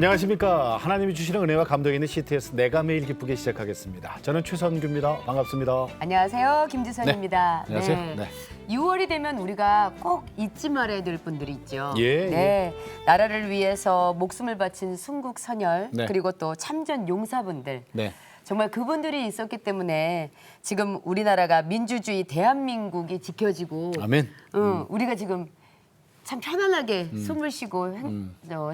안녕하십니까. 하나님이 주시는 은혜와 감동이 있는 CTS 내가 매일 기쁘게 시작하겠습니다. 저는 최선규입니다. 반갑습니다. 안녕하세요. 김지선입니다. 네. 안녕하세요. 네. 6월이 되면 우리가 꼭 잊지 말아야 될 분들이 있죠. 예, 네. 나라를 위해서 목숨을 바친 순국 선열 네. 그리고 또 참전 용사분들. 네. 정말 그분들이 있었기 때문에 지금 우리나라가 민주주의 대한민국이 지켜지고 아멘. 우리가 지금 참 편안하게 숨을 쉬고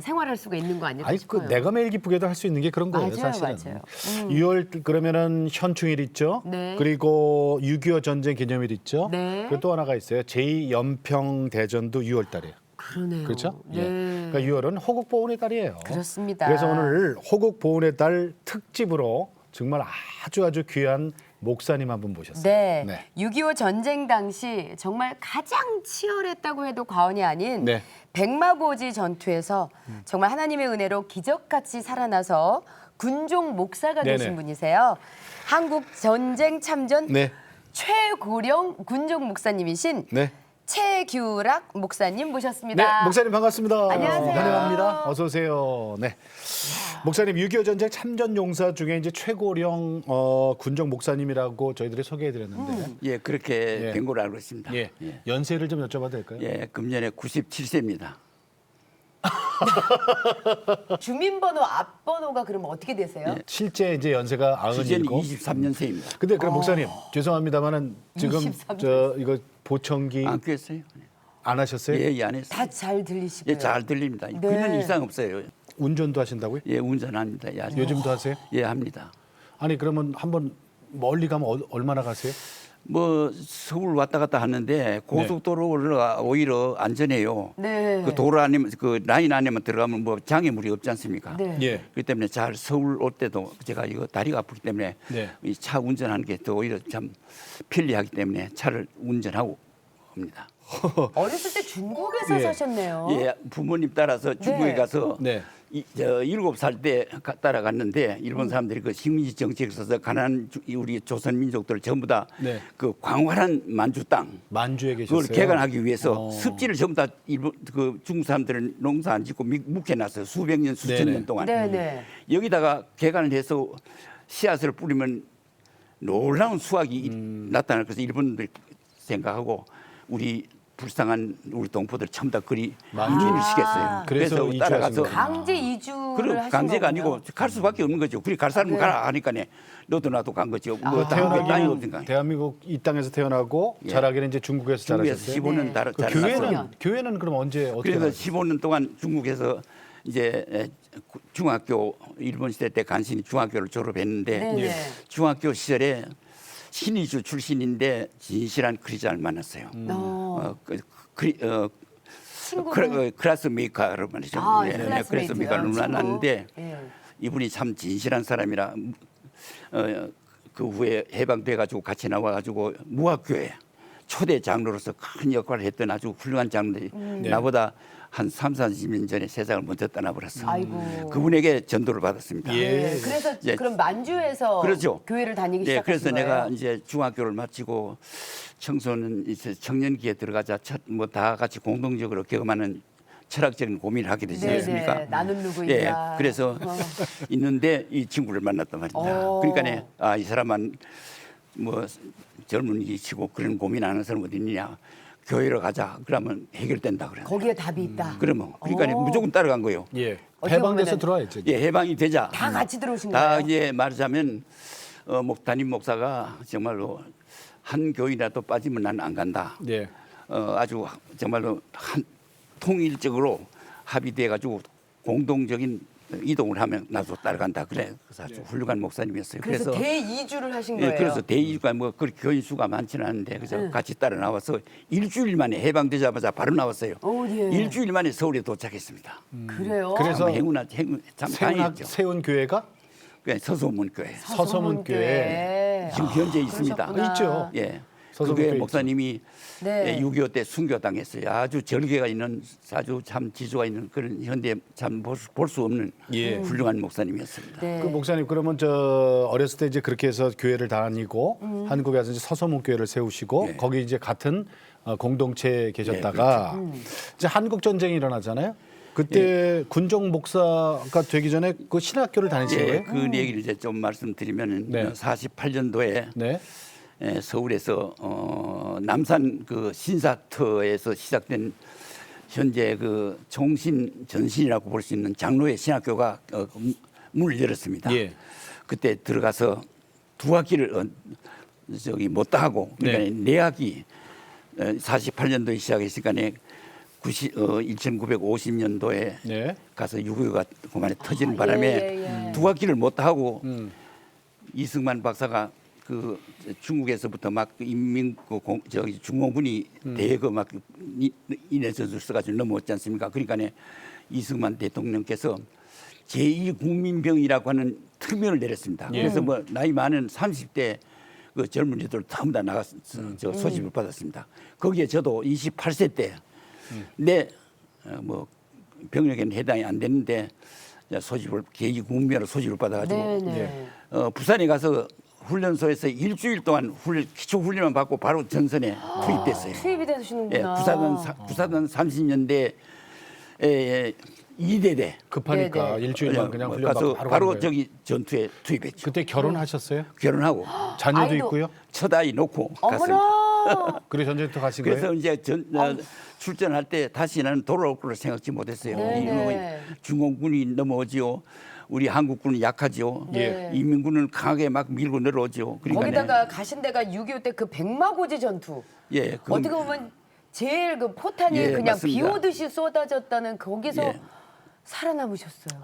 생활할 수가 있는 거 아닐까 아니 싶어요. 내가 매일 기쁘게도 할 수 있는 게 그런 거예요, 맞아요, 사실은. 맞아요. 6월 그러면은 현충일 있죠. 네. 그리고 6.25 전쟁 기념일 있죠. 네. 그리고 또 하나가 있어요. 제2연평 대전도 6월 달이에요. 그러네요. 그렇죠? 네. 예. 그러니까 6월은 호국 보훈의 달이에요. 그렇습니다. 그래서 오늘 호국 보훈의 달 특집으로 정말 아주 귀한 목사님 한 분 모셨어요. 네. 네. 6.25 전쟁 당시 정말 가장 치열했다고 해도 과언이 아닌 네. 백마고지 전투에서 정말 하나님의 은혜로 기적같이 살아나서 군종 목사가 네네. 되신 분이세요. 한국 전쟁 참전 네. 최고령 군종 목사님이신 네. 최규락 목사님 네, 모셨습니다. 목사님 반갑습니다. 안녕하세요. 환영합니다. 어서 오세요. 네. 목사님 6.25 전쟁 참전 용사 중에 이제 최고령 군종 목사님이라고 저희들이 소개해 드렸는데. 예, 그렇게 예. 된 걸로 알고 있습니다. 예. 연세를 좀 여쭤봐도 될까요? 예, 금년에 97세입니다. 주민번호 앞번호가 그러면 어떻게 되세요? 실제 이제 연세가 시즌 97. 23년생입니다. 근데 그럼 목사님 죄송합니다만은 지금 23 저 이거 보청기 안 뀌었어요? 안 하셨어요? 예, 예, 안 했어요. 다 잘 들리시고요. 예, 잘 들립니다. 9년 이상 없어요. 운전도 하신다고요? 예, 운전합니다. 예, 요즘도 하세요? 예, 합니다. 아니 그러면 한번 멀리 가면 얼마나 가세요? 뭐 서울 왔다 갔다 하는데 고속도로가 오히려 안전해요. 네. 그 도로 안에 그 라인 안에만 들어가면 뭐 장애물이 없지 않습니까? 네. 예. 그렇기 때문에 잘 서울 올 때도 제가 이거 다리가 아프기 때문에 네. 이 차 운전하는 게 더 오히려 참 편리하기 때문에 차를 운전하고 합니다. 어렸을 때 중국에서 예. 사셨네요. 예, 부모님 따라서 중국에 네. 가서 네. 7살 때 따라갔는데 일본 사람들이 그 식민지 정책을 써서 가난한 우리 조선 민족들 전부 다 네. 그 광활한 만주 땅 만주에 계셨어요. 그걸 개간하기 위해서 어. 습지를 전부 다 일본 그 중국 사람들은 농사 안 짓고 묵혀놨어요. 수백 년 수천 네네. 년 동안. 네. 여기다가 개간을 해서 씨앗을 뿌리면 놀라운 수확이 나타날 것을 일본들 생각하고 우리 불쌍한 우리 동포들 전부 다 그리 이주를 시켰어요. 그래서 그래서 따라가서 이주하신 강제 이주를 그럼 하신 강제가 거군요. 아니고 갈 수밖에 없는 거죠. 그리 갈 사람은 네. 가라 하니까네. 너도 나도 간 거죠. 뭐 다른 땅이 태어나기는 없으니까. 대한민국 이 땅에서 태어나고 예. 자라기는 이제 중국에서 중국에서 자라셨어요. 15년 네. 달 그 자랐어요. 교회는 그럼 언제 어떻게 그래서 나왔어요? 15년 동안 중국에서 이제 중학교 일본 시대 때 간신히 중학교를 졸업했는데 네. 예. 중학교 시절에 신의주 출신인데 진실한 크리스찬을 만났어요. 클래스 메이커를 말이죠. 아, 네, 클래스메이트요. 클래스 메이커를 만났는데 예. 이분이 참 진실한 사람이라 그 후에 해방돼 가지고 같이 나와 가지고 무학교회 초대 장로로서 큰 역할을 했던 아주 훌륭한 장로들이 나보다 한 3, 40년 전에 세상을 먼저 떠나버렸어. 아이고. 그분에게 전도를 받았습니다. 예. 네. 그래서 예. 그럼 만주에서 그렇죠. 교회를 다니기 네, 시작하신 그래서 거예요? 내가 이제 중학교를 마치고 청소는 이제 청년기에 들어가자 뭐 다 같이 공동적으로 경험하는 철학적인 고민을 하게 되지 않습니까? 네네. 나는 예, 누구인가. 그래서 있는데 이 친구를 만났단 말입니다. 오. 그러니까 이 사람은 뭐 젊은이치고 그런 고민하는 사람 어디 있느냐. 교회로 가자. 그러면 해결된다 그래. 거기에 답이 있다. 그러면 그러니까 무조건 따라간 거예요. 예. 어떻게 해방돼서 보면은- 들어와야죠. 예, 해방이 되자. 다 같이 들어오신 다 거예요? 이제 말하자면 담임 목사가 정말로 한 교인이라도 빠지면 나는 안 간다. 예. 아주 정말로 통일적으로 합의돼 가지고 공동적인 이동을 하면 나도 따라간다. 그래. 그래서 아주 훌륭한 목사님이었어요. 그래서 대이주를 하신 예, 거예요? 그래서 대이주가 뭐 그렇게 교인 수가 많지는 않은데 그래서 같이 따라 나와서 일주일 만에 해방되자마자 바로 나왔어요. 오, 예. 일주일 만에 서울에 도착했습니다. 그래요? 그래서 참 세운, 다행이었죠. 세운 교회가 그 서소문교회 서서문교회. 지금 현재 있습니다. 그러셨구나. 있죠. 예. 서소문교회 그게 목사님이 네. 6.25 때 순교당했어요. 아주 절개가 있는 아주 참 지조가 있는 그런 현대 참 볼 수 없는 예. 훌륭한 목사님이었습니다. 네. 그 목사님 그러면 저 어렸을 때 이제 그렇게 해서 교회를 다니고 한국에 와서 이제 서서문교회를 세우시고 네. 거기 이제 같은 공동체에 계셨다가 이제 한국 전쟁이 일어나잖아요. 그때 군정 목사가 되기 전에 그 신학교를 다니신 거예요? 그 얘기를 이제 좀 말씀드리면은 네. 48년도에 네. 서울에서 남산 그 신사터에서 시작된 현재 그 종신 전신이라고 볼 수 있는 장로의 신학교가 문을 열었습니다. 예. 그때 들어가서 두 학기를 못다 하고 그러니까 네 학기 48년도에 시작했으니까 1950년도에 네. 가서 6.25가 그만에 터지는 바람에 두 학기를 못다 하고 이승만 박사가 그 중국에서부터 막 중공군이 대거 막 인해전술 써가지고 넘어왔지 않습니까? 그러니까 이승만 대통령께서 제2국민병이라고 하는 특명을 내렸습니다. 예. 그래서 뭐 나이 많은 30대 그 젊은이들 전부 다 나가서 저 소집을 받았습니다. 거기에 저도 28세 때 내 뭐 병력에는 해당이 안 됐는데 소집을 제2국민으로 소집을 받아가지고 네네. 부산에 가서 훈련소에서 일주일 동안 기초 훈련만 받고 바로 전선에 투입됐어요. 투입이 되시는구나. 예, 부사단 30년대 이대대 급하니까 네네. 일주일만 그냥 훈련 가서 받고 바로 가는 거예요. 저기 전투에 투입했죠. 그때 결혼하셨어요? 결혼하고 자녀도 아이도- 있고요? 첫 아이 놓고 갔습니다. 어머나. 그래 전쟁터 가신 그래서 거예요? 이제 출전할 때 다시 나는 돌아올 거를 생각지 못했어요. 네네. 이놈의 중공군이 넘어오지요. 우리 한국군은 약하지요. 네. 인민군은 강하게 막 밀고 내려오지요. 그러니까 거기다가 가신 데가 6.25 때 그 백마고지 전투. 예, 그건- 어떻게 보면 제일 그 포탄이 예, 그냥 맞습니다. 비 오듯이 쏟아졌다는 거기서 예. 살아남으셨어요.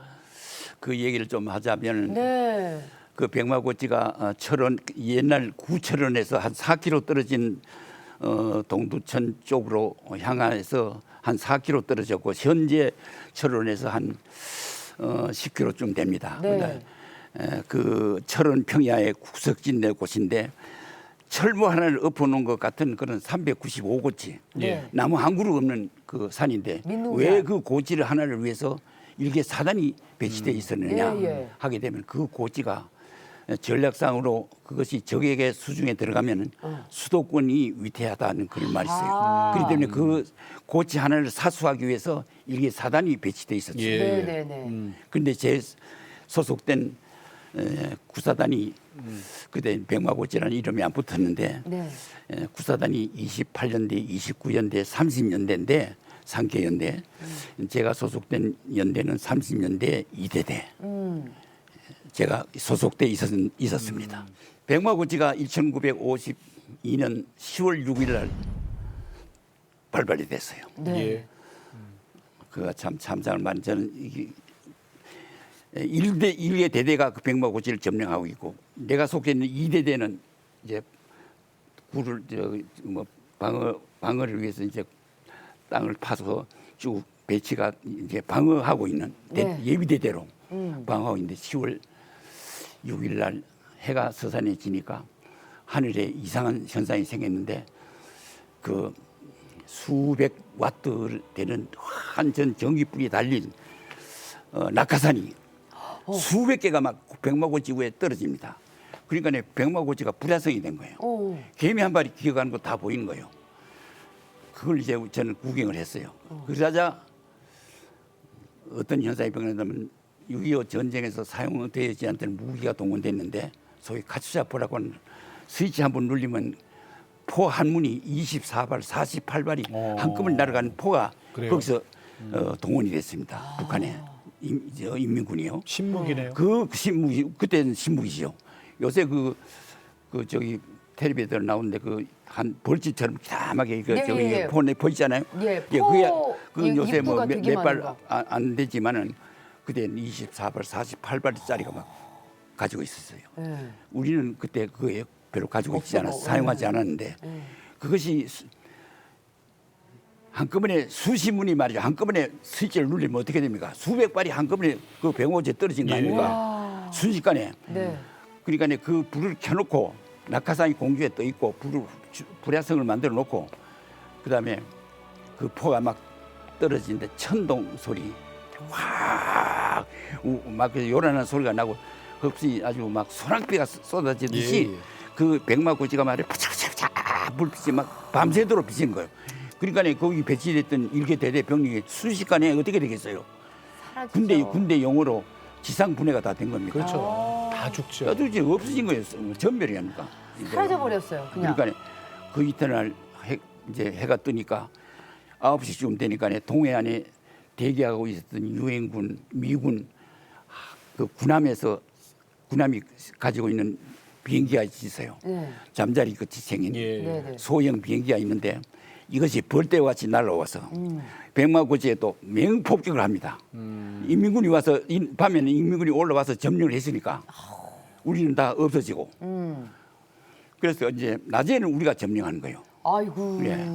그 얘기를 좀 하자면 네. 그 백마고지가 철원 옛날 구철원에서 한 4km 떨어진 동두천 쪽으로 향해서 한 4km 떨어졌고 현재 철원에서 한 10km쯤 됩니다. 네. 그 철원 평야의 국석진 곳인데 철모 하나를 엎어놓은 것 같은 그런 395고지 네. 나무 한 그루 없는 그 산인데 민둥산. 왜 그 고지를 하나를 위해서 일개 사단이 배치되어 있었느냐 예, 예. 하게 되면 그 고지가 전략상으로 그것이 적에게 수중에 들어가면 수도권이 위태하다는 그런 말이 있어요. 아. 그렇기 때문에 그 고지 하나를 사수하기 위해서 일개 사단이 배치되어 있었죠. 예. 네네네. 그런데 제 소속된 구사단이 그때 백마고지라는 이름이 안 붙었는데 네. 구사단이 28년대, 29년대, 30년대인데 상계연대 제가 소속된 연대는 30년대 2대대 제가 소속돼 있었습니다. 백마고지가 1952년 10월 6일 날 발발이 됐어요. 네. 예. 그가 참 참상을 많이 저는 일개 대대가 그 백마고지를 점령하고 있고 내가 속해 있는 2대대는 이제 굴을 뭐 방어를 위해서 이제 땅을 파서 쭉 배치가 이제 방어하고 있는 네. 예비대대로 방어하고 있는데 10월 6일 날 해가 서산에 지니까 하늘에 이상한 현상이 생겼는데 그 수백 와트 되는 한전 전기불이 달린 낙하산이 수백 개가 막 백마고지 위에 떨어집니다. 그러니까 백마고지가 불야성이 된 거예요. 오. 개미 한 마리 기어가는 거 다 보이는 거예요. 그걸 이제 저는 구경을 했어요. 그러자 어떤 현상이 벌어졌냐면 6.25 전쟁에서 사용되지 않던 무기가 동원됐는데 소위 카츄샤포라고 하는 스위치 한번 눌리면 포 한 문이 24발, 48발이 한꺼번에 날아가는 포가 그래요? 거기서 동원이 됐습니다. 북한에 인민군이요. 신무기네요. 그 신무기 그때는 신무기죠. 요새 그 저기 텔레비전 나오는데 그 한 벌집처럼 까맣게 그 예, 저기 예, 예. 폰에 보이잖아요. 예, 그게 그 요새 입구가 뭐 되게 몇 발 많은 거. 안 되지만은 그때는 24발, 48발짜리가 막 가지고 있었어요. 네. 우리는 그때 그거에 별로 가지고 있지 않았어, 없었고, 사용하지 않았는데 그것이 한꺼번에 수십 문이 말이죠. 한꺼번에 스위치를 누르면 어떻게 됩니까? 수백 발이 한꺼번에 그 백오지에 떨어진 거 아닙니까? 순식간에. 네. 그러니까 그 불을 켜놓고 낙하산이 공중에 떠 있고 불야성을 만들어 놓고 그다음에 그 포가 막 떨어지는데 천동 소리 확막 요란한 소리가 나고 흡시 아주 막 소랑비가 쏟아지듯이 예. 그 백마고지가 말이야 파차파차 불빛이 막 밤새도록 비친 거예요. 그러니까 거기 배치됐던 일개 대대 병력이 순식간에 어떻게 되겠어요? 사라지죠. 군대 용어로 지상 분해가 다 된 겁니다. 그렇죠. 다 죽죠. 아주 이제 없어진 거예요. 전멸이 아닙니까? 사라져 버렸어요. 그냥. 그러니까 그 이튿날 이제 해가 뜨니까 9시쯤 되니까 동해안에 대기하고 있었던 유엔군, 미군 그 군함이 가지고 있는 비행기가 있어요. 네. 잠자리 끝이 생긴 예. 네네. 소형 비행기가 있는데 이것이 벌떼와 같이 날아와서 백마고지에 또 맹폭격을 합니다. 인민군이 와서 밤에는 인민군이 올라와서 점령을 했으니까 우리는 다 없어지고 그래서 이제 낮에는 우리가 점령하는 거예요. 아이고. 예.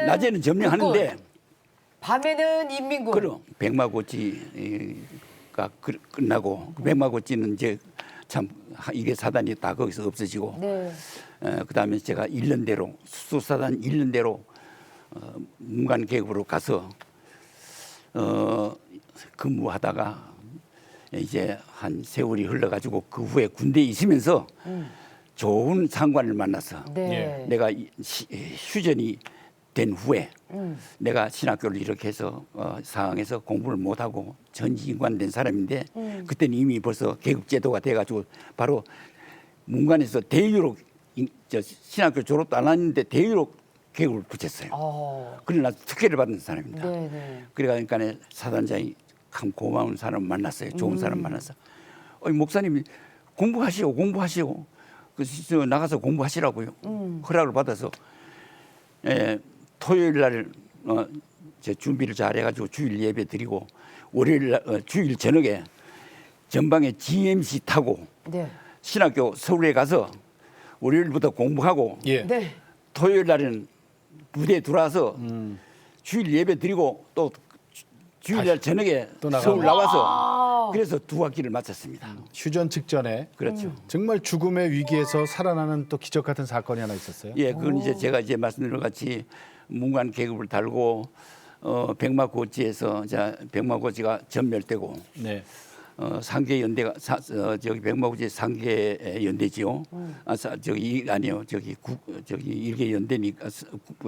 낮에는 점령하는데 국군, 밤에는 인민군. 그럼 백마고지가 끝나고 백마고지는 이제 참 이게 사단이 다 거기서 없어지고 네. 그다음에 제가 1년대로 수사단 1년대로 문관 계급으로 가서 근무하다가 이제 한 세월이 흘러가지고 그 후에 군대에 있으면서 좋은 상관을 만나서 네. 내가 휴전이 된 후에 내가 신학교를 이렇게 해서 상황에서 공부를 못하고 전지인관된 사람인데 그때는 이미 벌써 계급제도가 돼가지고 바로 문관에서 대위로 신학교 졸업도 안 했는데 대위로 계급을 붙였어요. 그러나 특혜를 받은 사람입니다. 네네. 그러니까 사단장이 참 고마운 사람 만났어요. 좋은 사람 만나서 목사님이 공부하시오. 그래서 나가서 공부하시라고요. 허락을 받아서 토요일 날 제 준비를 잘 해가지고 주일 예배 드리고 월요일 날 주일 저녁에 전방에 GMC 타고 네. 신학교 서울에 가서 월요일부터 공부하고 예. 네. 토요일 날은 부대에 들어와서 주일 예배 드리고 또 주일날 저녁에 또 나가고. 서울 나와서 그래서 두 학기를 마쳤습니다. 휴전 직전에 그렇죠. 정말 죽음의 위기에서 살아나는 또 기적 같은 사건이 하나 있었어요. 예, 그건 이제 제가 이제 말씀드린 것 같이 문관 계급을 달고 백마고지에서 백마고지가 전멸되고 네. 상계 연대가 저기 백마고지 상계 연대지요. 아니요 저기 일개 연대니까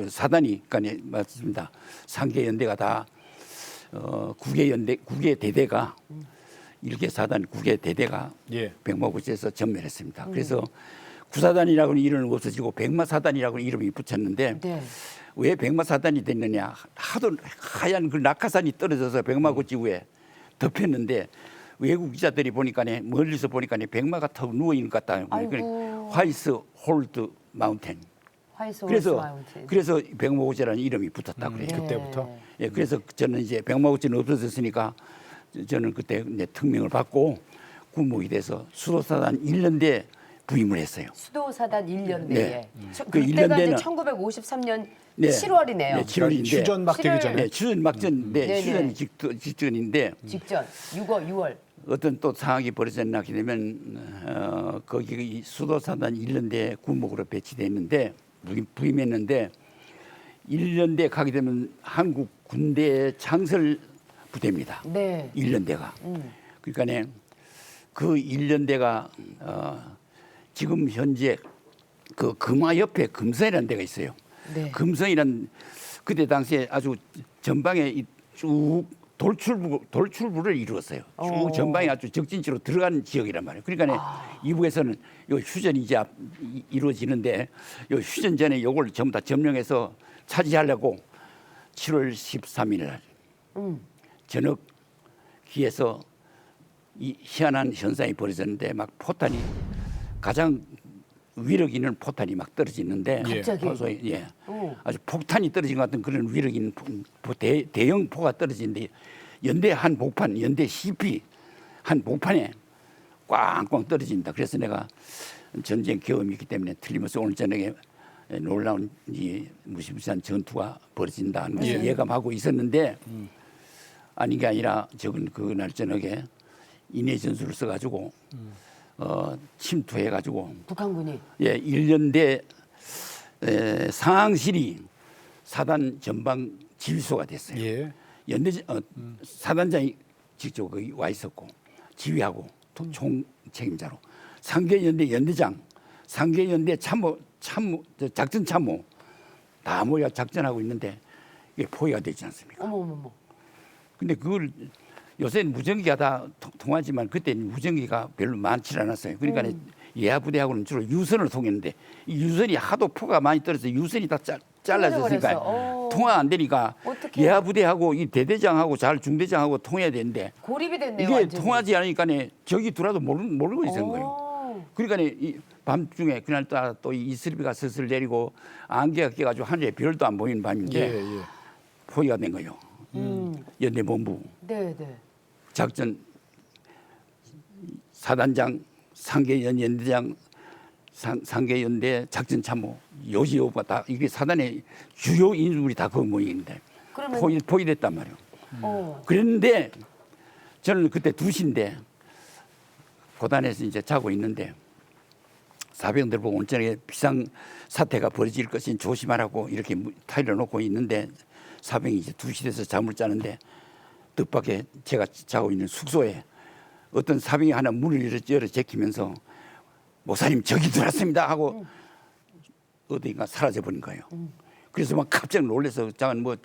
사단이니까 맞습니다. 상계 연대가 다 국외 대대가 일개 사단 국외 대대가 예. 백마고지에서 전멸했습니다. 그래서 구사단이라고는 이름은 없어지고 백마사단이라고 이름이 붙였는데 네. 왜 백마사단이 됐느냐? 하도 하얀 그 낙하산이 떨어져서 백마고지 위에 덮였는데 외국 기자들이 보니까 멀리서 보니까 백마가 턱 누워 있는 것 같다. 아이고. 화이스 홀드 마운틴. 화이트 그래서 그래서 백마고지라는 이름이 붙었다 그래요. 그때부터? 예, 그래서 저는 이제 백마고지는 없어졌으니까 저는 그때 이제 특명을 받고 군목이 돼서 수도사단 1년대 부임을 했어요. 수도사단 1년대에. 네. 그때가 이제 1년대는 1953년 네. 7월이네요. 네, 7월인데 휴전 막 되기 전에. 네, 휴전 막전인데 네네. 휴전 직전인데 직전 6월. 어떤 또 상황이 벌어졌나 하게 되면 거기 이 수도사단 1년대 군목으로 배치돼 있는데 부임했는데 1년대 가게 되면 한국 군대 창설 부대입니다. 네. 1년대가. 그러니까 그 1년대가 지금 현재 그 금화 옆에 금성이라는 데가 있어요. 네. 금성이란 그때 당시에 아주 전방에 쭉 돌출부를 이루었어요. 쭉 전방에 아주 적진지로 들어가는 지역이란 말이에요. 그러니까 이북에서는 요 휴전이 이제 이루어지는데 요 휴전 전에 요걸 전부 다 점령해서 차지하려고 7월 13일 날 저녁기에서 이 희한한 현상이 벌어졌는데 막 포탄이 가장 위력 있는 포탄이 막 떨어지는데 갑자기? 소위, 아주 폭탄이 떨어진 것 같은 그런 위력 있는 대형 포가 떨어지는데 연대 한 복판, 연대 CP 한 복판에 꽝꽝 떨어집니다. 그래서 내가 전쟁 경험이 있기 때문에 틀림없이 오늘 저녁에 놀라운 이 무시무시한 전투가 벌어진다는 것을 예감하고 있었는데 아닌 게 아니라 적은 그날 저녁에 인해 전술을 써가지고 침투해가지고 북한군이 1년대 상황실이 사단 전방 지휘소가 됐어요. 예. 사단장이 직접 거기 와 있었고 지휘하고 총 책임자로 상계연대 연대장, 상계연대 작전 참모 다 모여 작전하고 있는데 이게 포위가 되지 않습니까? 어머머머. 근데 그걸 요새는 무전기가 다 통하지만 그때는 무전기가 별로 많지 않았어요. 그러니까 예하 부대하고는 주로 유선을 통했는데 이 유선이 하도 포가 많이 떨어져서 유선이 다 잘라졌으니까 끊어져버렸어. 통화 안 되니까 어떡해. 예하 부대하고 이 대대장하고 잘 중대장하고 통해야 되는데 고립이 됐네요. 이게 완전히. 통하지 않으니까 적이 들어도 모르고 있는 거예요. 어. 그러니까 이 밤중에 그날따라 또 이슬비가 슬슬 내리고 안개가 껴가지고 하늘에 별도 안 보이는 밤인데 예. 포위가 된 거예요. 연대본부 네, 네. 작전 사단장 상계연 연대장 상계연대 작전참모 요지호가 다 이게 사단의 주요 인물이 다 그 모임인데 그러면 포위됐단 말이에요. 어. 그런데 저는 그때 2시인데 고단에서 이제 자고 있는데 사병들 보고 오늘 저녁에 비상 사태가 벌어질 것이 조심하라고 이렇게 타일을 놓고 있는데 사병이 이제 2시 돼서 잠을 자는데 뜻밖의 제가 자고 있는 숙소에 어떤 사병이 하나 문을 열어 제키면서 목사님 적이 들어왔습니다 하고 어디가 사라져 버린 거예요. 그래서 막 깜짝 놀라서 저는 뭐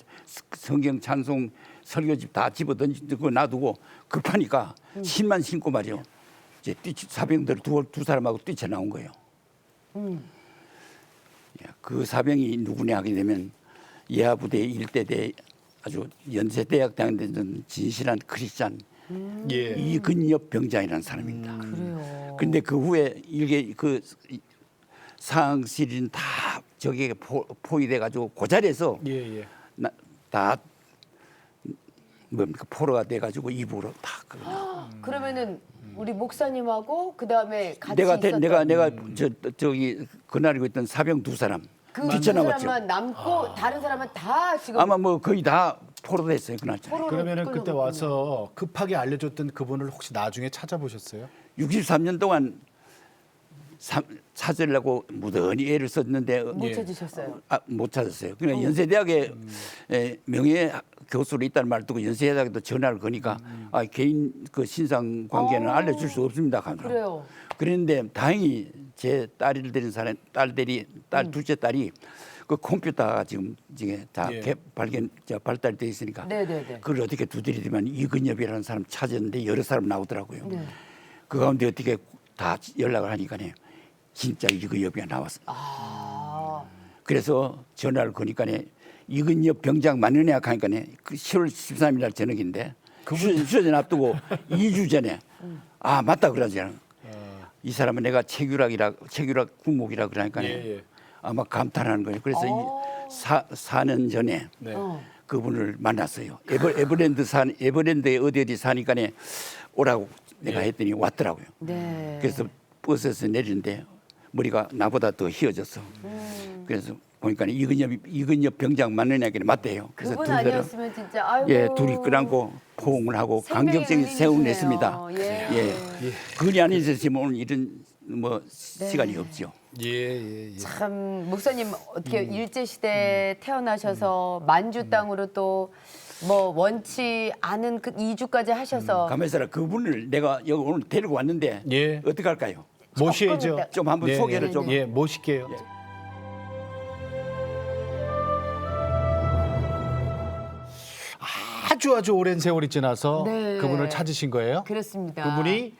성경 찬송 설교집 다 집어 던지고 놔두고 급하니까 신만 신고 말이요. 이제 사병들 두 사람하고 뛰쳐나온 거예요. 그 사병이 누구냐 하게 되면 예하부대 일대대 아주 연세대학 다니는 진실한 크리스찬 예. 이근엽 병장이라는 사람입니다. 그래요. 근데 그 후에 이게 그 상실인 다 저기에 포위돼 가지고 그 자리에서 예. 다 뭡니까 포로가 돼 가지고 이부로 다 그러면은 우리 목사님하고 그 다음에 같이 있었던 내가 저기 그날이고 있던 사병 2사람 그 뛰쳐나왔죠. 사람만 남고 다른 사람은 다 지금 아마 뭐 거의 다 포로됐어요 그날. 포로로 그러면은 그때 끌려갔군요. 와서 급하게 알려줬던 그분을 혹시 나중에 찾아보셨어요? 63년 동안 찾으려고 무던히 애를 썼는데 못 예. 찾으셨어요. 못 찾았어요. 그냥 연세대학에 명예 교수로 있다는 말을 듣고 연세대학에도 전화를 거니까 개인 그 신상 관계는 알려줄 수 없습니다. 하더라고요. 그래요. 그런데 다행히 제 딸을 데린 사람 딸 둘째 딸이 그 컴퓨터가 지금 다 예. 발달돼 있으니까 네네네. 그걸 어떻게 두드리면 이근엽이라는 사람 찾았는데 여러 사람 나오더라고요. 네. 그 가운데 어떻게 다 연락을 하니까네 진짜 이근엽이 나왔어요. 아. 그래서 전화를 거니까네 이근엽 병장 맞느냐 하니까네 그 10월 13일 날 저녁인데 휴전 앞두고 2주 전에 아 맞다 그러잖아. 이 사람은 내가 최규락 국목이라 그러니까 예. 아마 감탄하는 거예요. 그래서 4년 전에 네. 그분을 만났어요. 에버랜드에 어디 사니까네 오라고 내가 했더니 왔더라고요. 네. 그래서 버스에서 내리는데 머리가 나보다 더 휘어졌어. 그래서 보니까 이근엽 병장 맞느냐길래 맞대요. 그래서 그분 아니었으면 진짜 아이고. 예, 둘이 끌안고 포옹을 하고 생명의 감격적인 세훈을 했습니다. 은인이시네요. 예. 그분이 아니었으면 오늘 이런 뭐 시간이 없죠. 예. 참 목사님 어떻게 일제 시대에 태어나셔서 만주 땅으로 또 뭐 원치 않은 그 이주까지 하셔서 가만있어라. 그분을 내가 여기 오늘 데리고 왔는데 예. 어떻게 할까요? 모시죠. 좀 한번 소개를 좀. 예, 모실게요. 아주 오랜 세월이 지나서 네. 그분을 찾으신 거예요? 그렇습니다. 그분이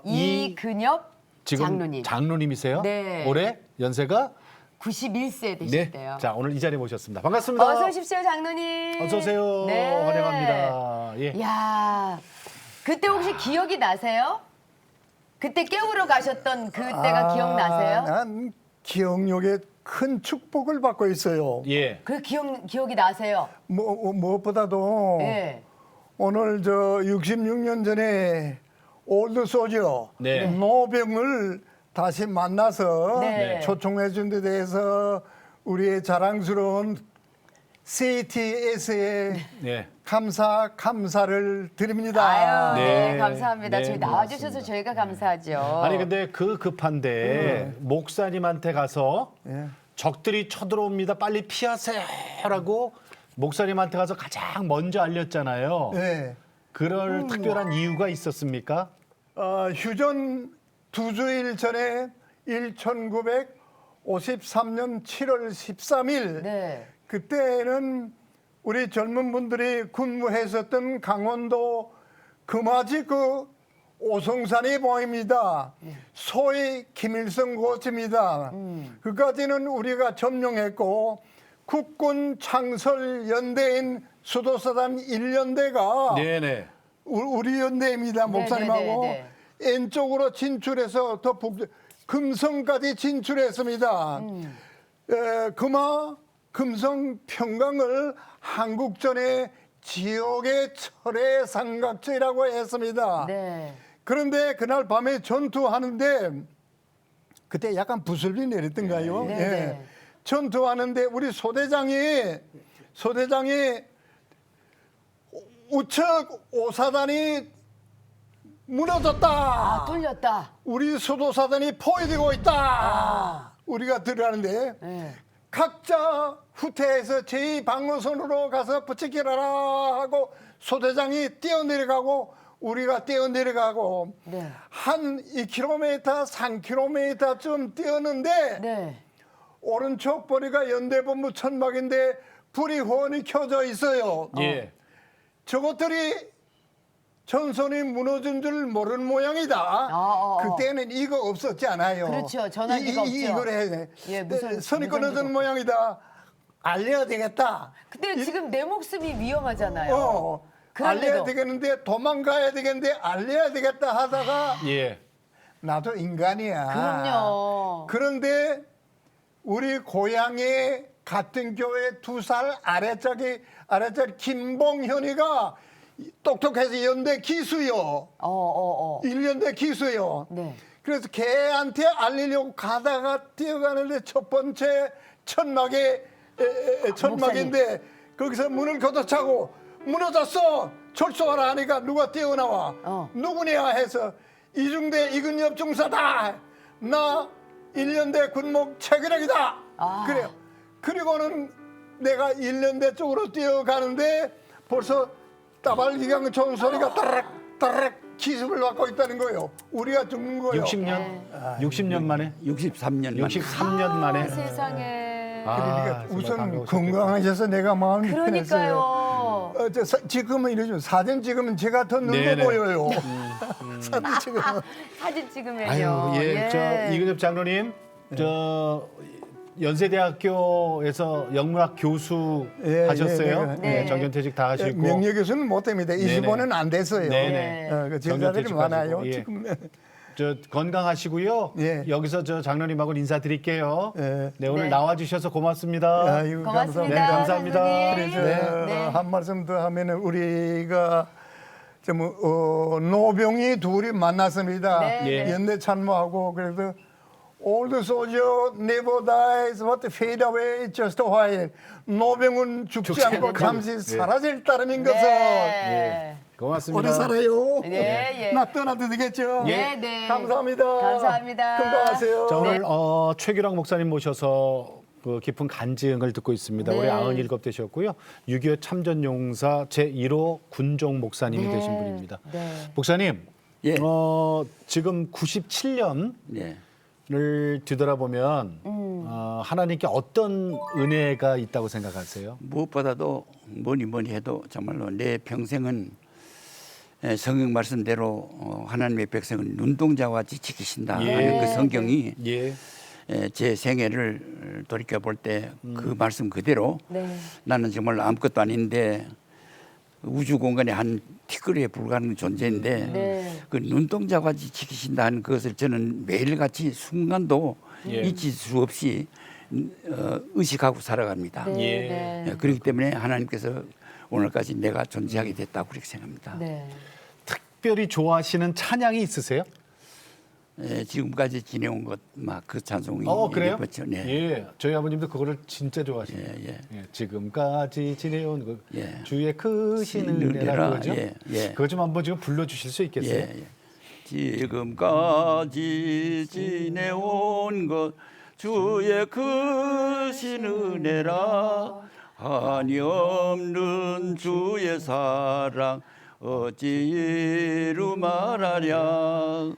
이근엽 지금 장로님 장로님이세요? 네. 올해 연세가 91세 네. 되셨대요. 자, 오늘 이 자리에 모셨습니다. 반갑습니다. 어서 오십시오, 장로님. 어서 오세요. 네. 환영합니다. 예. 야, 그때 혹시 기억이 나세요? 그때 깨우러 가셨던 그때가 기억나세요? 난 기억력에 큰 축복을 받고 있어요. 예. 그 기억이 나세요? 무엇보다도 네. 오늘 저 66년 전에 올드 소저 네. 노병을 다시 만나서 네. 초청해 준 데 대해서 우리의 자랑스러운 CTS에 네. 감사를 드립니다. 아유, 네, 네. 감사합니다. 네, 저희 나와주셔서 저희가 감사하죠. 아니 근데 그 급한데 목사님한테 가서 예. 적들이 쳐들어옵니다. 빨리 피하세요라고 목사님한테 가서 가장 먼저 알렸잖아요. 네. 그럴 특별한 이유가 있었습니까? 휴전 2주일 전에 53년 7월 13일 네. 그때는 우리 젊은 분들이 근무했었던 강원도 금화지 그 오송산이 보입니다. 소위 김일성 고지입니다. 그까지는 우리가 점령했고 국군 창설 연대인 수도사단 1연대가 네네. 우리 연대입니다. 목사님하고 네. N쪽으로 진출해서 더 금성까지 진출했습니다. 금화 금성 평강을 한국전의 지옥의 철의 삼각지라고 했습니다. 네. 그런데 그날 밤에 전투하는데 그때 약간 부슬비 내렸던가요? 네, 예. 네. 전투하는데 우리 소대장이 우측 5사단이 무너졌다. 아, 뚫렸다. 우리 수도사단이 포위되고 있다. 우리가 들어가는데 네. 각자 후퇴해서 제2방어선으로 가서 부치기라라 하고 소대장이 뛰어내려가고 우리가 뛰어내려가고 네. 한 2km, 3km쯤 뛰었는데 네. 오른쪽 머리가 연대본부 천막인데 불이 훤히 켜져 있어요. 예. 저것들이 전선이 무너진 줄 모르는 모양이다. 그때는 이거 없었지 않아요. 그렇죠. 전화기가 없죠. 이걸 해. 예, 무슨 선이 무전기도 끊어진 모양이다. 알려야 되겠다. 근데 지금 내 목숨이 위험하잖아요. 알려야 그런데도. 되겠는데 도망가야 되겠는데 알려야 되겠다 하다가 예. 나도 인간이야. 그럼요. 그런데 우리 고향의 같은 교회 2살 아래짝이 김봉현이가 똑똑해서 연대 기수요. 1년대 기수요. 네. 그래서 걔한테 알리려고 가다가 뛰어가는데 첫 번째 천막인데 거기서 문을 걷어차고 무너졌어. 철수하라 하니까 누가 뛰어나와. 누구냐 해서 이중대 이근엽 중사다. 나 1년대 군목 최규력이다. 그래요. 그리고는 내가 1년대 쪽으로 뛰어가는데 벌써 따발기강 좋은 소리가 따르륵 기습을 받고 있다는 거예요. 우리가 죽는 거예요. 60년 만에? 63년 만에. 63년 만에. 세상에. 그러니까 정말 우선 반가우셨겠다. 건강하셔서 내가 마음이 그러니까요. 편했어요. 지금은 이러죠. 사진 찍으면 제가 더 늙어 네네. 보여요. 사진 찍으면. 사진 찍으면요. 아유, 예. 저 이근엽 장로님, 저 연세대학교에서 영문학 교수 예, 하셨어요. 예, 네. 정년퇴직 다 하시고. 명예 교수는 못 됩니다. 25는 안 됐어요. 네네. 그 제자들이 많아요. 정년퇴직하시고, 예. 지금. 저 건강하시고요. 예. 여기서 저 장로님하고 인사드릴게요. 예. 네, 오늘 네. 나와주셔서 고맙습니다. 아이고, 고맙습니다. 네, 감사합니다. 장로님. 그래서 네. 한 말씀 더 하면은 우리가 노병이 둘이 만났습니다. 네. 연대 참모하고 그래서 All the soldier never dies, but fade away just a while. 노병은 죽지 않고 잠시 사라질 따름인 것은 네. 고맙습니다. 오래 살아요. 예, 예. 나 떠나도 되겠죠? 네, 네. 감사합니다. 감사합니다. 건강하세요. 자, 오늘 최규락 목사님 모셔서 그 깊은 간증을 듣고 있습니다. 네. 올해 97 되셨고요. 6.25 참전용사 제1호 군종 목사님이 네. 되신 분입니다. 네. 목사님, 예. 지금 97년을 네. 뒤돌아보면 하나님께 어떤 은혜가 있다고 생각하세요? 무엇보다도 뭐니 해도 정말로 내 평생은 성경 말씀대로 하나님의 백성은 눈동자와 같이 지키신다 하는 그 성경이 예. 제 생애를 돌이켜 볼 때 그 말씀 그대로 네. 나는 정말 아무것도 아닌데 우주 공간의 한 티끌에 불과한 존재인데 네. 그 눈동자와 같이 지키신다는 것을 저는 매일같이 순간도 예. 잊을 수 없이 의식하고 살아갑니다. 네. 예. 네. 그렇기 때문에 하나님께서 오늘까지 내가 존재하게 됐다고 그렇게 생각합니다. 네. 특별히 좋아하시는 찬양이 있으세요? 지금까지 지내온 것 막 그 찬송이 그래요? 그렇죠. 네. 예, 저희 아버님도 그거를 진짜 좋아하시네요. 예. 지금까지 지내온 그 예. 주의 크신 은혜라, 은혜라고 그러죠? 예. 그거 좀 한번 지금 불러주실 수 있겠어요? 예. 지금까지 지내온 것 주의 크신 은혜라 한이 없는 주의 사랑 어찌 이루 말하랴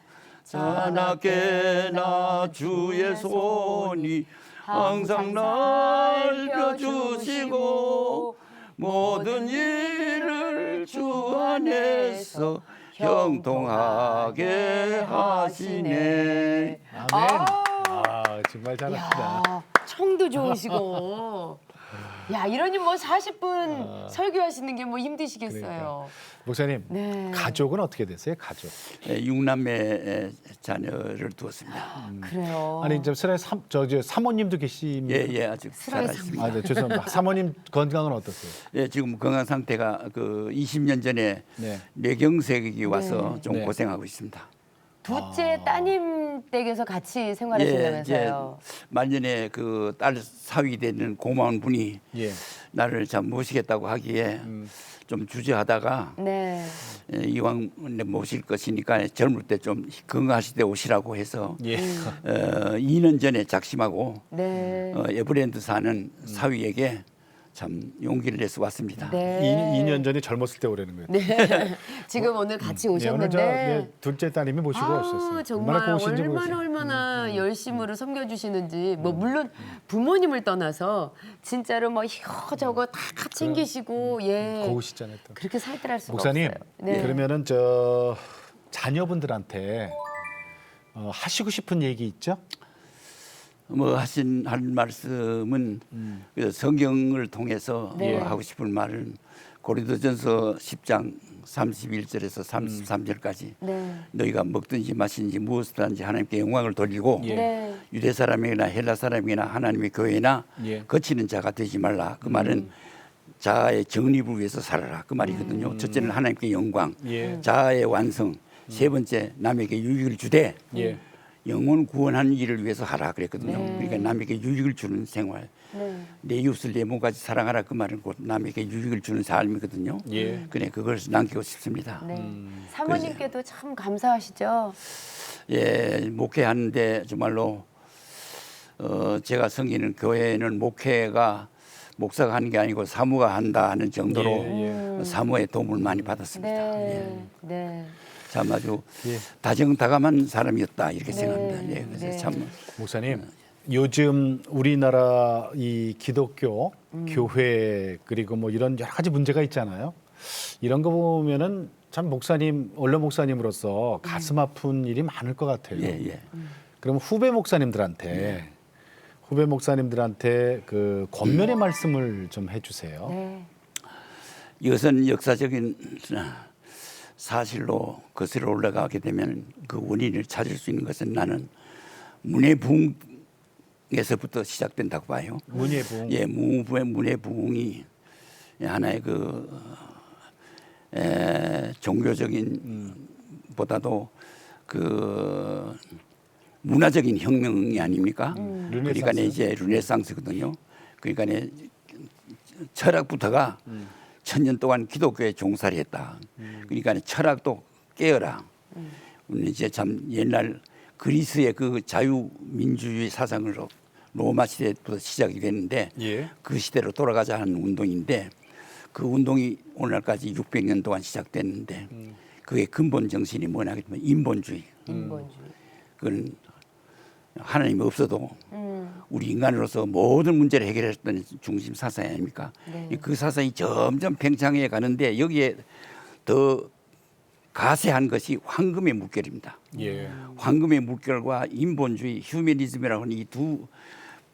자나깨나 주의 손이 항상 날 펴주시고 모든 일을 주 안에서 형통하게 하시네. 아멘. 아, 정말 잘합니다. 야, 청도 좋으시고. 야, 이러니 뭐 40분 설교하시는 게 뭐 힘드시겠어요. 그러니까. 목사님, 네. 가족은 어떻게 되세요? 가족. 6남매 자녀를 두었습니다. 그래요. 아니 이제 사모님도 계십니까? 예, 아직 살아 있습니다. 아, 네, 죄송합니다. 사모님 건강은 어떠세요? 예, 지금 건강 상태가 그 20년 전에 네. 뇌경색이 와서 좀 네. 고생하고 있습니다. 둘째 따님 댁에서 같이 생활하신다면서요. 말년에 그 딸 사위 되는 고마운 분이 예. 나를 참 모시겠다고 하기에 좀 주저하다가 네. 이왕 모실 것이니까 젊을 때 좀 건강하실 때 오시라고 해서 예. 2년 전에 작심하고 네. 에버랜드 사는 사위에게 참 용기를 내서 왔습니다. 네. 2년 전에 젊었을 때 오라는 거예요. 네. 지금 오늘 같이 오늘 오셨는데 둘째 따님이 모시고 오셨어요. 정말 고우신지 얼마나 모르겠어요. 얼마나 열심으로 섬겨주시는지 뭐 물론 부모님을 떠나서 진짜로 뭐 이거저거 다 챙기시고 예 고우시잖아요. 또. 그렇게 살뜰할 수가 목사님, 없어요. 네. 그러면은 자녀분들한테 하시고 싶은 얘기 있죠? 뭐 할 말씀은 그 성경을 통해서 네. 하고 싶은 말은 고린도전서 10장 31절에서 33절까지 네. 너희가 먹든지 마시든지 무엇을 하든지 하나님께 영광을 돌리고 예. 네. 유대 사람이나 헬라 사람이나 하나님의 교회나 예. 거치는 자가 되지 말라. 그 말은 자아의 정립을 위해서 살아라. 그 말이거든요. 첫째는 하나님께 영광, 예. 자아의 완성, 세 번째 남에게 유익을 주되 예. 영혼 구원하는 일을 위해서 하라 그랬거든요. 네. 그러니까 남에게 유익을 주는 생활. 네. 내 이웃을 내 몸까지 사랑하라 그 말은 곧 남에게 유익을 주는 삶이거든요. 예. 그래 그걸 남기고 싶습니다. 네. 사모님께도 참 감사하시죠. 예, 목회하는데 정말로 제가 섬기는 교회는 목회가 목사가 하는 게 아니고 사모가 한다 하는 정도로 예, 사모의 도움을 많이 받았습니다. 네. 예. 네. 참 아주 예. 다정다감한 사람이었다 이렇게 생각합니다. 예, 그래서 네. 참 목사님, 요즘 우리나라 이 기독교 교회 그리고 뭐 이런 여러 가지 문제가 있잖아요. 이런 거 보면은 참 목사님, 원로 목사님으로서 가슴 아픈 일이 많을 것 같아요. 예, 예. 그럼 후배 목사님들한테 그 권면의 말씀을 좀 해주세요. 네. 이것은 역사적인 사실로 거슬러 올라가게 되면 그 원인을 찾을 수 있는 것은 나는 문예부흥에서부터 시작된다고 봐요. 문예부흥. 예, 문예부흥이 하나의 그 종교적인 보다도 그 문화적인 혁명이 아닙니까? 그러니까 이제 르네상스거든요. 그러니까 철학부터가 1000년 동안 기독교에 종살이 했다. 그러니까 철학도 깨어라. 이제 참 옛날 그리스의 그 자유민주주의 사상으로 로마 시대부터 시작이 됐는데 예. 그 시대로 돌아가자 하는 운동인데 그 운동이 오늘날까지 600년 동안 시작됐는데 그의 근본 정신이 뭐냐 하면 인본주의. 인본주의. 그건 하나님이 없어도 우리 인간으로서 모든 문제를 해결했던 중심 사상이 아닙니까? 네. 그 사상이 점점 팽창해 가는데 여기에 더 가세한 것이 황금의 물결입니다. 예. 황금의 물결과 인본주의, 휴머니즘이라고 하는 이 두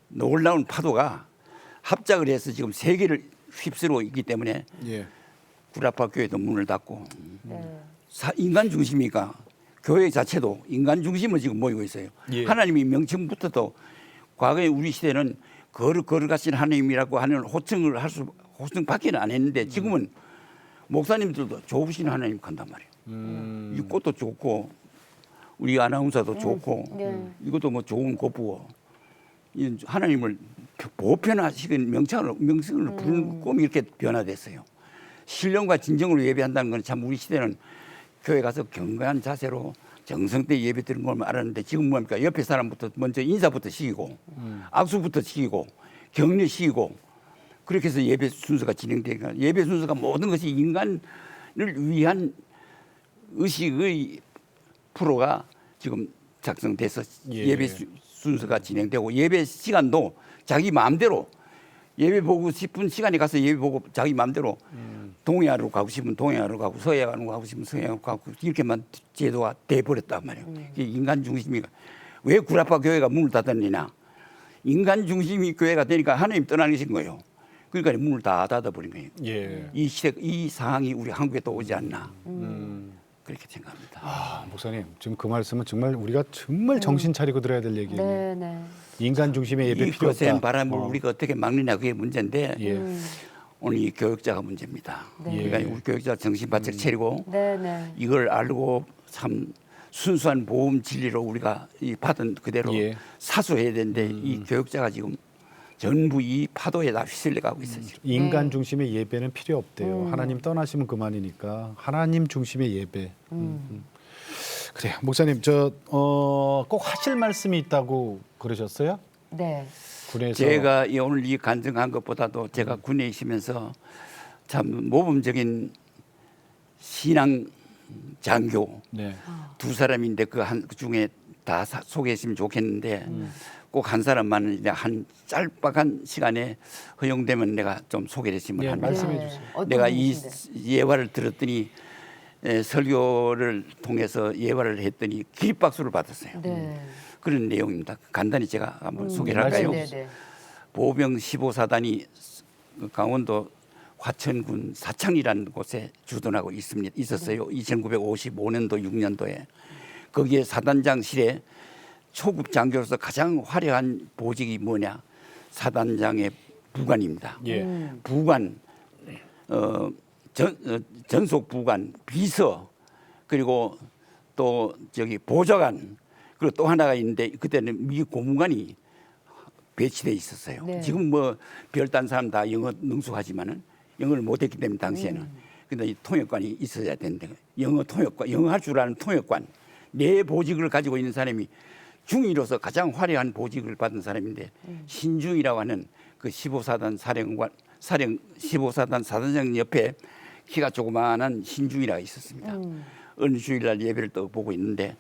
놀라운 파도가 합작을 해서 지금 세계를 휩쓸고 있기 때문에 예. 구라파 교회도 문을 닫고 네. 인간 중심이니까 교회 자체도 인간 중심으로 지금 모이고 있어요. 예. 하나님이 명칭부터도 과거에 우리 시대는 거룩하신 하나님이라고 하는 호칭을 호칭밖에는 안 했는데 지금은 목사님들도 좋으신 하나님 간단 말이에요. 이 꽃도 좋고 우리 아나운서도 좋고 네. 이것도 뭐 좋은 고부고 이 하나님을 보편화시킨 명칭을 부르는 꼼이 이렇게 변화됐어요. 신령과 진정으로 예배한다는 건 참 우리 시대는 교회 가서 경건한 자세로 정성때 예배 드리는 걸 알았는데 지금 뭡니까? 옆에 사람부터 먼저 인사부터 시키고 악수부터 시키고 격려 시키고 그렇게 해서 예배 순서가 진행되니까 예배 순서가 모든 것이 인간을 위한 의식의 프로가 지금 작성돼서 예. 예배 순서가 진행되고 예배 시간도 자기 마음대로 예배 보고 싶은 시간에 가서 예배 보고 자기 마음대로 동해안으로 가고 싶으면 동해안으로 가고 서해안으로 가고 싶으면 서해안으로 가고 이렇게만 제도가 돼버렸단 말이에요. 이게 인간 중심이 왜 구라파 교회가 문을 닫았느냐. 인간 중심이 교회가 되니까 하나님 떠나신 거예요. 그러니까 문을 다 닫아버린 거예요. 예. 이 시대, 이 상황이 우리 한국에 또 오지 않나. 그렇게 생각합니다. 아, 목사님 지금 그 말씀은 정말 우리가 정말 정신 차리고 들어야 될 얘기예요. 네, 네. 인간 중심의 예배 이 필요 없다. 거센 바람을 우리가 어떻게 막느냐 그게 문제인데 예. 오늘 이 교육자가 문제입니다. 네. 그러니까 우리 교육자 정신 바짝 차리고 네, 네. 이걸 알고 참 순수한 보험 진리로 우리가 이 받은 그대로 예. 사수해야 되는데 이 교육자가 지금 전부 이 파도에 다 휘둘려가고 있어요. 지금. 인간 중심의 예배는 필요 없대요. 하나님 떠나시면 그만이니까 하나님 중심의 예배. 그래요, 목사님 꼭 하실 말씀이 있다고 그러셨어요? 네. 군에서 제가 오늘 이 간증한 것보다도 제가 군에 있으면서 참 모범적인 신앙 장교 네. 두 사람인데 그 중에 다 소개했으면 좋겠는데 꼭 한 사람만 이제 한 짧박한 시간에 허용되면 내가 좀 소개를 했으면 예, 합니다. 말씀해 네. 주세요. 어떤 내가 이 분이신데? 예화를 들었더니 설교를 통해서 예화를 했더니 기립박수를 받았어요. 네. 그런 내용입니다. 간단히 제가 한번 소개를 할까요? 네, 네. 보병 15사단이 강원도 화천군 사창이라는 곳에 주둔하고 있었어요. 2955년도 6년도에 거기에 사단장실에 초급 장교로서 가장 화려한 보직이 뭐냐? 사단장의 부관입니다. 예. 부관, 전속 부관, 비서, 그리고 또 저기 보좌관, 그리고 또 하나가 있는데 그때는 미 고문관이 배치돼 있었어요. 네. 지금 뭐 별딴 사람 다 영어 능숙하지만은 영어를 못했기 때문에 당시에는. 근데 이 통역관이 있어야 되는데 영어 통역관, 영어 할 줄 아는 통역관, 네 보직을 가지고 있는 사람이 중위로서 가장 화려한 보직을 받은 사람인데 신중이라고 하는 그 15사단 사령관 15사단 사단장 옆에 키가 조그마한 신중이라가 있었습니다. 어느 주일날 예배를 또 보고 있는데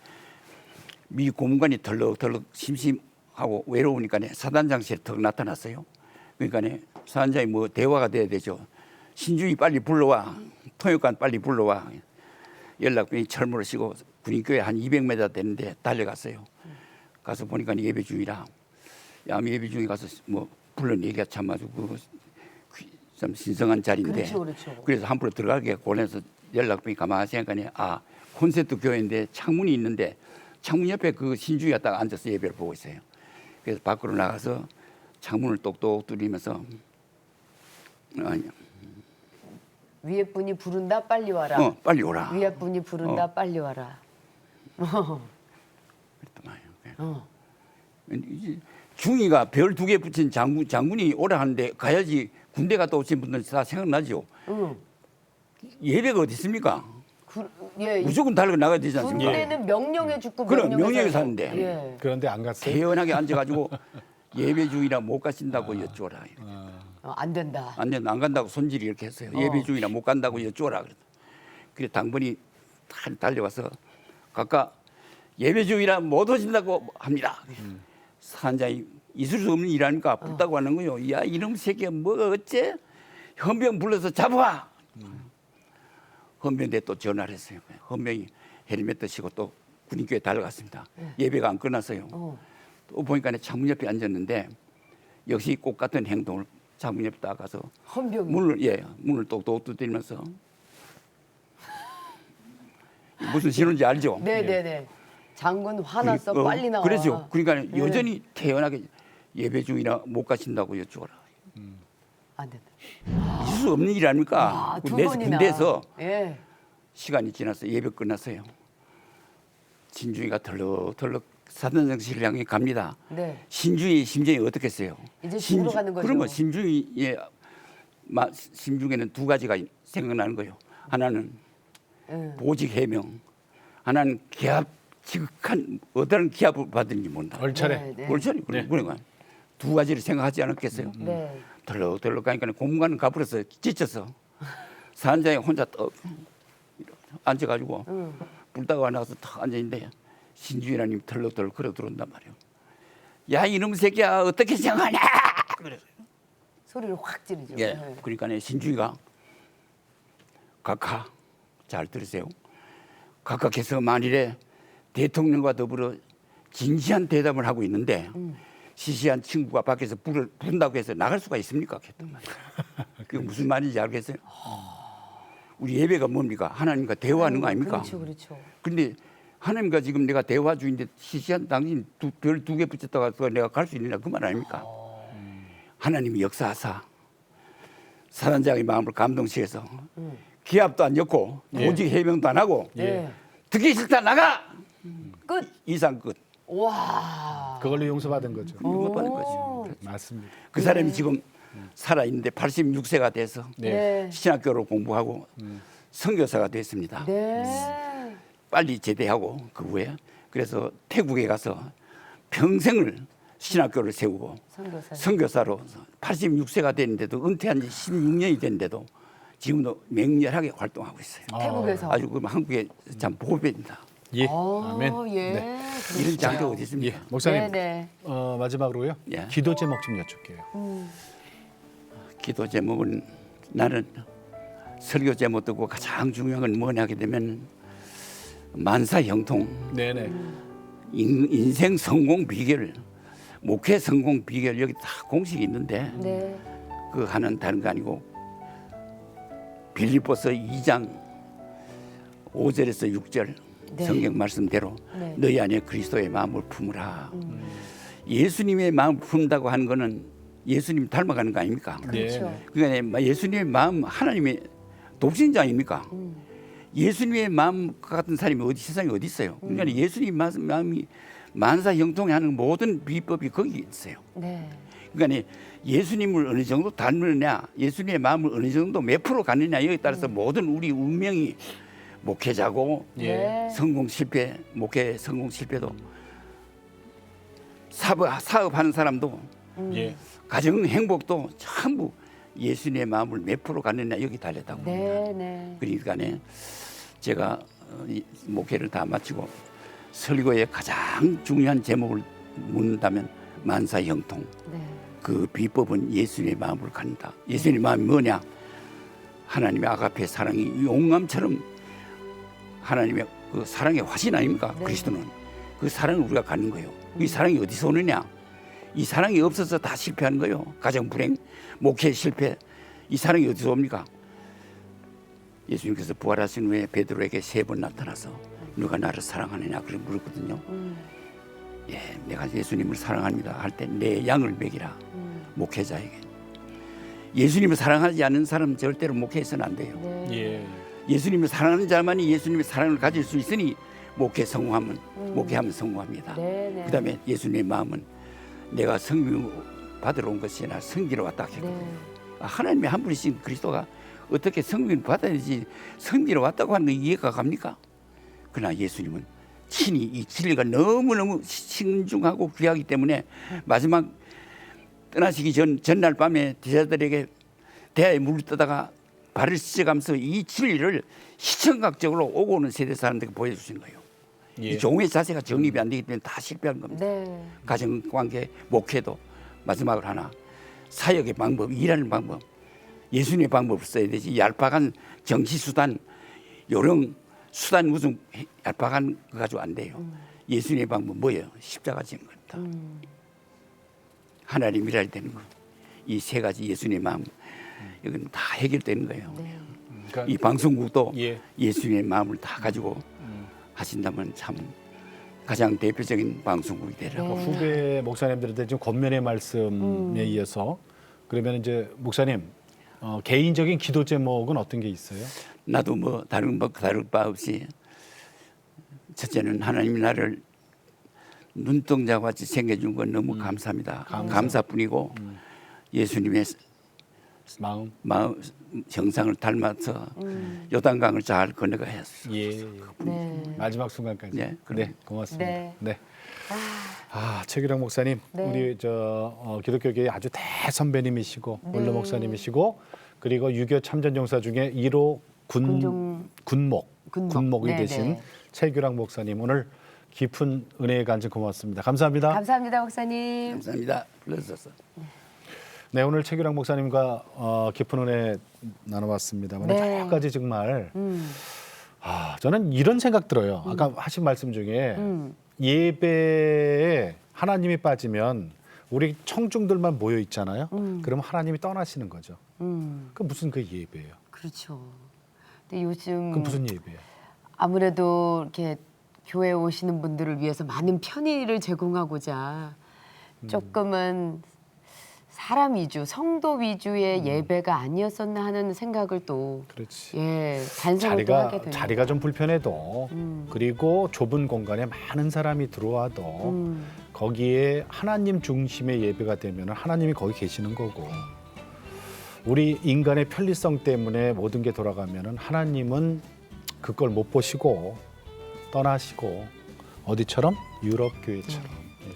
미 고문관이 덜럭덜럭 심심하고 외로우니까 사단장실에 턱 나타났어요. 그러니까 사단장이 뭐 대화가 돼야 되죠. 신중이 빨리 불러와, 통역관 빨리 불러와. 연락병이 철문을 씌고 군인교회 한 200m 되는데 달려갔어요. 가서 보니까 예배 중이라 야미 예배 중에 가서 뭐 불러 얘기가 참 아주 참 신성한 자리인데 그렇죠, 그렇죠. 그래서 함부로 들어가기가 곤해서 연락병이 가만히 생각하니 콘센트 교회인데 창문이 있는데 창문 옆에 그 신중이가 딱 앉아서 예배를 보고 있어요. 그래서 밖으로 나가서 창문을 똑똑 뚫리면서 위에 분이 부른다 빨리 와라. 빨리 오라. 위에 분이 부른다 빨리 와라. 중위가 별 2개 붙인 장군이 오라 하는데 가야지. 군대 갔다 오신 분들 다 생각나죠. 예배가 어디 있습니까? 예. 무조건 달고 나가야 되지 않습니까? 군대는 명령에 죽고 그럼 명령에 명령에 살고. 사는데. 예. 그런데 안 갔어요? 태연하게 앉아가지고 예배 중이라 못 가신다고 여쭈어라. 안 된다. 안 간다고 손질이 이렇게 했어요. 예배 중이라 못 간다고 여쭈어라. 그래 당번이 달려와서 각각 예배 중이라 못 오신다고 합니다. 사단장이 있을 수 없는 일하니까 불다고 하는 거요. 야 이놈 새끼가 뭐가 어째? 헌병 불러서 잡아와. 헌병대 또 전화를 했어요. 헌병이 헬멧도 쓰고 또 군인교회 달려갔습니다. 예배가 안 끝났어요. 또 보니까 창문 옆에 앉았는데 역시 꼭 같은 행동을 창문 옆에 딱 가서 헌병이. 문을 똑똑 두드리면서 무슨 신호인지 알죠? 네네네. 장군 화났어. 빨리 나와. 그러죠. 그러니까 네. 여전히 태연하게 예배 중이라 못 가신다고 여쭈어라. 안 된다. 있을 수 없는 일 아닙니까? 두 내 번이나. 군대에서 예. 시간이 지나서 예배 끝났어요. 신중이가 덜럭덜럭 사단장실을 향해 갑니다. 네. 신중이의 심정이 어떻겠어요? 이제 죽으러 가는 거죠. 그러면 심중에는 두 가지가 생각나는 거예요. 하나는 보직 해명, 하나는 기합 지극한 어떤 기합을 받은지 모른다. 얼차례. 네, 네. 옳죠? 그러니까 두 가지를 생각하지 않았겠어요? 네. 덜럭덜럭 가니까 공무관은 가버려서 지쳐서 사단장이 혼자 떡 앉아가지고 불다가 나와서 탁 앉아있는데 신주이라는 님이 털럭털럭 걸어 들어온단 말이에요. 야 이놈 새끼야 어떻게 생각하냐 그래서 소리를 확 지르죠. 예. 네. 그러니까 신주이가 각하 잘 들으세요. 각하께서 만일에 대통령과 더불어 진지한 대답을 하고 있는데 시시한 친구가 밖에서 부른다고 해서 나갈 수가 있습니까? 했단 말이에요. 그게 무슨 말인지 알겠어요? 우리 예배가 뭡니까? 하나님과 대화하는 거 아닙니까? 그렇죠, 그렇죠. 그런데 하나님과 지금 내가 대화 중인데 시시한 당신 별 2개 붙였다가 내가 갈 수 있느냐 그 말 아닙니까? 하나님이 역사하사 사단장의 마음을 감동시켜서 기합도 안 엮고 오직 해명도 안 하고 예. 듣기 싫다 나가 끝. 이상 끝 와. 그걸로 용서받은 거죠. 용서받은 거죠. 맞습니다. 그 사람이 지금 살아 있는데 86세가 돼서 네. 신학교를 공부하고 선교사가 됐습니다. 네. 빨리 제대하고 그 후에 그래서 태국에 가서 평생을 신학교를 세우고 선교사. 선교사로 86세가 됐는데도 은퇴한 지 16년이 됐는데도 지금도 맹렬하게 활동하고 있어요. 태국에서. 아주 그럼 한국에 참 보배입니다. 예. 아, 아멘. 예. 네. 이런 장도 어디 예. 있습니까? 목사님. 네, 마지막으로요. 예. 기도 제목 좀 여쭐게요. 기도 제목은 나는 설교 제목 듣고 가장 중요한 건 뭐냐 하게 되면 만사형통 네네. 인생 성공 비결 목회 성공 비결 여기 다 공식이 있는데 네. 그 하는 다른 거 아니고 빌립보서 2장 5절에서 6절 네. 성경 말씀대로 네. 너희 안에 그리스도의 마음을 품으라. 예수님의 마음을 품는다고 하는 거는 예수님 닮아가는 거 아닙니까? 그렇죠. 그러니까 예수님의 마음 하나님의 독생자 아닙니까? 예수님의 마음 같은 사람이 세상에 어디 있어요? 그러니까 예수님 마음이 만사형통해 하는 모든 비법이 거기 있어요. 네. 그러니까 예수님을 어느 정도 닮느냐, 예수님의 마음을 어느 정도 몇 프로 갖느냐 여기에 따라서 모든 우리 운명이 목회자고 네. 성공 실패, 목회 성공 실패도 사업하는 사람도 예. 가정 행복도 전부 예수님의 마음을 몇 프로 갖느냐 여기 달렸다고 봅니다. 네, 네. 그러니까 제가 이 목회를 다 마치고 설교의 가장 중요한 제목을 묻는다면 만사형통. 네. 그 비법은 예수님의 마음을 갖는다. 예수님의 마음이 뭐냐? 하나님의 아가페 사랑이 용암처럼 하나님의 그 사랑의 화신 아닙니까? 네. 그리스도는 그 사랑을 우리가 갖는 거예요. 이 사랑이 어디서 오느냐? 이 사랑이 없어서 다 실패하는 거예요. 가정 불행, 목회 실패. 이 사랑이 어디서 옵니까? 예수님께서 부활하신 후에 베드로에게 3번 나타나서 누가 나를 사랑하느냐 그렇게 물었거든요. 예, 내가 예수님을 사랑합니다 할 때 내 양을 먹이라. 목회자에게. 예수님을 사랑하지 않는 사람은 절대로 목회해서는 안 돼요. 네. 예. 예수님을 사랑하는 자만이 예수님의 사랑을 가질 수 있으니 목회하면 성공합니다. 네, 네. 그다음에 예수님의 마음은 내가 성령 받으러 온 것이 아니라 섬기러 왔다 했거든요. 네. 하나님의 한 분이신 그리스도가 어떻게 성령을 받아야지 섬기러 왔다고 하는 거 이해가 갑니까? 그러나 예수님은 친히 이 진리가 너무너무 신중하고 귀하기 때문에 마지막 떠나시기 전날 밤에 제자들에게 대야에 물을 떠다가 발을 씻어가면서 이 진리를 시청각적으로 오고 오는 세대 사람들에게 보여주신 거예요. 예. 이 종의 자세가 정립이 안 되기 때문에 다 실패한 겁니다. 네. 가정관계, 목회도 마지막으로 하나 사역의 방법, 일하는 방법 예수님의 방법을 써야 되지 얄팍한 정치수단, 요령, 수단 무슨 얄팍한 거 가지고 안 돼요. 예수님의 방법 뭐예요? 십자가 지는 겁니다. 하나님 일할 되는 거. 이 3가지 예수님의 마음 이건 다 해결되는 거예요. 네. 그러니까 이 방송국도 예. 예수님의 마음을 다 가지고 하신다면 참 가장 대표적인 방송국이 되라고. 네. 후배 목사님들한테 지금 권면의 말씀에 이어서 그러면 이제 목사님 개인적인 기도 제목은 어떤 게 있어요? 나도 뭐 다른 바 없이 첫째는 하나님이 나를 눈동자 같이 생겨준 건 너무 감사합니다. 감사뿐이고 예수님의 마음 형상을 닮아서 요단강을 잘 건너가야 했어요. 예. 네. 마지막 순간까지. 네, 네, 고맙습니다. 네. 네. 최규랑 목사님, 네. 우리 기독교계의 아주 대선배님이시고 원로 목사님이시고 그리고 6.25 참전용사 중에 1호 군목이 군목. 되신 네, 네. 최규랑 목사님 오늘 깊은 은혜의 간증 고맙습니다. 감사합니다. 감사합니다, 목사님. 감사합니다. 불러주셔서. 네, 오늘 최규랑 목사님과 깊은 은혜 나눠봤습니다만 네. 여러 가지 정말 저는 이런 생각 들어요. 아까 하신 말씀 중에 예배에 하나님이 빠지면 우리 청중들만 모여 있잖아요. 그러면 하나님이 떠나시는 거죠. 그 무슨 그 예배예요? 그렇죠. 근데 요즘 그 무슨 예배예요? 아무래도 이렇게 교회에 오시는 분들을 위해서 많은 편의를 제공하고자 조금은 사람 위주, 성도 위주의 예배가 아니었었나 하는 생각을 또 그렇지. 반성을 또 하게 돼요. 자리가 좀 불편해도 그리고 좁은 공간에 많은 사람이 들어와도 거기에 하나님 중심의 예배가 되면 하나님이 거기 계시는 거고 우리 인간의 편리성 때문에 모든 게 돌아가면 하나님은 그걸 못 보시고 떠나시고 어디처럼 유럽 교회처럼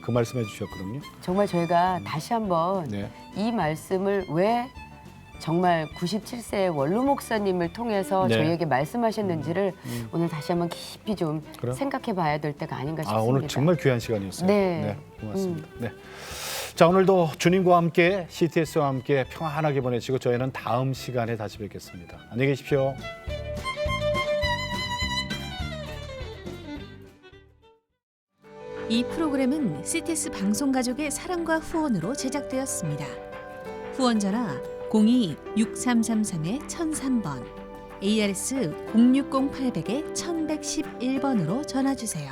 그 말씀해 주셨거든요. 정말 저희가 다시 한번 네. 이 말씀을 왜 정말 97세의 원로 목사님을 통해서 네. 저희에게 말씀하셨는지를 오늘 다시 한번 깊이 좀 그럼? 생각해 봐야 될 때가 아닌가 싶습니다. 오늘 정말 귀한 시간이었어요. 네. 고맙습니다. 네. 자, 오늘도 주님과 함께 CTS와 함께 평안하게 보내시고 저희는 다음 시간에 다시 뵙겠습니다. 안녕히 계십시오. 이 프로그램은 CTS 방송가족의 사랑과 후원으로 제작되었습니다. 후원 전화 02-6333-1003번, ARS 060-800-1111번으로 전화 주세요.